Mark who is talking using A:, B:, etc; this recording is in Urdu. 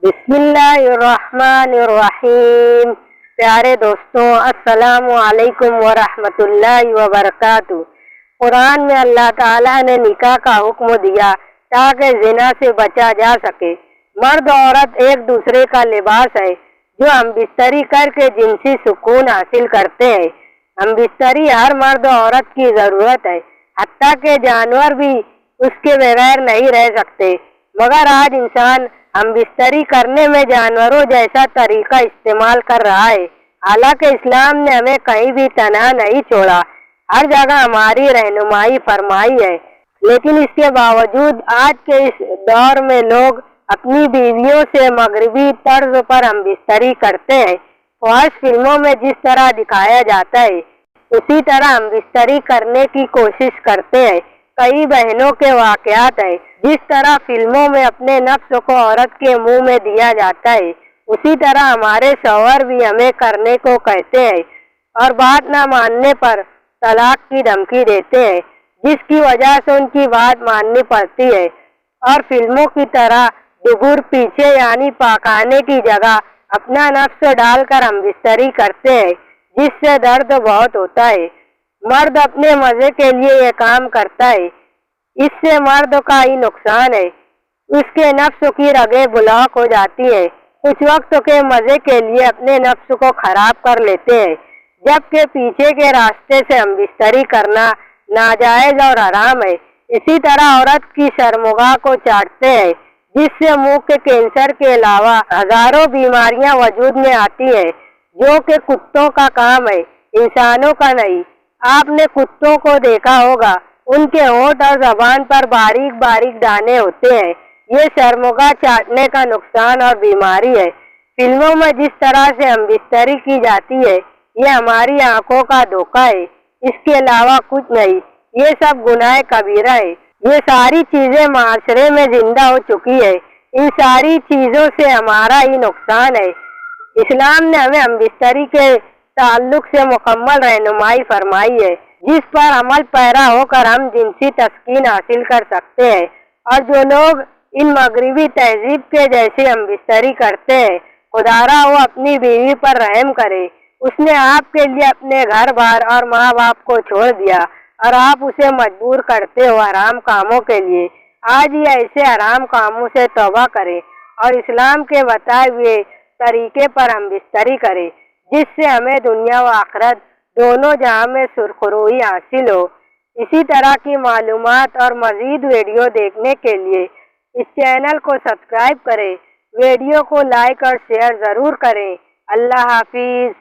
A: بسم اللہ الرحمن الرحیم۔ پیارے دوستوں، السلام علیکم ورحمۃ اللہ وبرکاتہ۔ قرآن میں اللہ تعالیٰ نے نکاح کا حکم دیا تاکہ زنا سے بچا جا سکے۔ مرد و عورت ایک دوسرے کا لباس ہے جو ہم بستری کر کے جنسی سکون حاصل کرتے ہیں۔ ہم بستری ہر مرد و عورت کی ضرورت ہے، حتیٰ کہ جانور بھی اس کے بغیر نہیں رہ سکتے، مگر آج انسان ہم بستری کرنے میں جانوروں جیسا طریقہ استعمال کر رہا ہے۔ حالانکہ اسلام نے ہمیں کہیں بھی تنہا نہیں چھوڑا، ہر جگہ ہماری رہنمائی فرمائی ہے، لیکن اس کے باوجود آج کے اس دور میں لوگ اپنی بیویوں سے مغربی طرز پر ہم بستری کرتے ہیں۔ خواہش فلموں میں جس طرح دکھایا جاتا ہے اسی طرح ہم بستری کرنے کی کوشش کرتے ہیں۔ کئی بہنوں کے واقعات ہیں، جس طرح فلموں میں اپنے نفس کو عورت کے منہ میں دیا جاتا ہے اسی طرح ہمارے شوہر بھی ہمیں کرنے کو کہتے ہیں اور بات نہ ماننے پر طلاق کی دھمکی دیتے ہیں، جس کی وجہ سے ان کی بات ماننی پڑتی ہے اور فلموں کی طرح دبر پیچھے یعنی پاکانے کی جگہ اپنا نفس ڈال کر ہم بستری کرتے ہیں، جس سے درد بہت ہوتا ہے۔ مرد اپنے مزے کے لیے یہ کام کرتا ہے، اس سے مرد کا ہی نقصان ہے، اس کے نفس کی رگیں بلاک ہو جاتی ہیں، کچھ وقت کے مزے کے لیے اپنے نفس کو خراب کر لیتے ہیں، جبکہ پیچھے کے راستے سے ہم بستری کرنا ناجائز اور حرام ہے۔ اسی طرح عورت کی شرمگاہ کو چاٹتے ہیں، جس سے منہ کے کینسر کے علاوہ ہزاروں بیماریاں وجود میں آتی ہیں، جو کہ کتوں کا کام ہے، انسانوں کا نہیں۔ آپ نے کتوں کو دیکھا ہوگا، ان کے ہونٹ اور زبان پر باریک باریک دانے ہوتے ہیں، یہ شرمگاہ چاٹنے کا نقصان اور بیماری ہے۔ فلموں میں جس طرح سے ہم بستری کی جاتی ہے یہ ہماری آنکھوں کا دھوکہ ہے، اس کے علاوہ کچھ نہیں، یہ سب گناہ کبیرہ ہے۔ یہ ساری چیزیں معاشرے میں زندہ ہو چکی ہے، ان ساری چیزوں سے ہمارا ہی نقصان ہے۔ اسلام نے ہمیں ہم بستری کے تعلق سے مکمل رہنمائی فرمائی ہے، جس پر عمل پیرا ہو کر ہم جنسی تسکین حاصل کر سکتے ہیں۔ اور جو لوگ ان مغربی تہذیب کے جیسے ہم بستری کرتے ہیں، خدارا وہ اپنی بیوی پر رحم کرے، اس نے آپ کے لیے اپنے گھر بار اور ماں باپ کو چھوڑ دیا اور آپ اسے مجبور کرتے ہو حرام کاموں کے لیے۔ آج ہی ایسے حرام کاموں سے توبہ کرے اور اسلام کے بتائے ہوئے طریقے پر ہم بستری کرے، جس سے ہمیں دنیا و آخرت دونوں جہاں میں سرخروئی حاصل ہو۔ اسی طرح کی معلومات اور مزید ویڈیو دیکھنے کے لیے اس چینل کو سبسکرائب کریں، ویڈیو کو لائک اور شیئر ضرور کریں۔ اللہ حافظ۔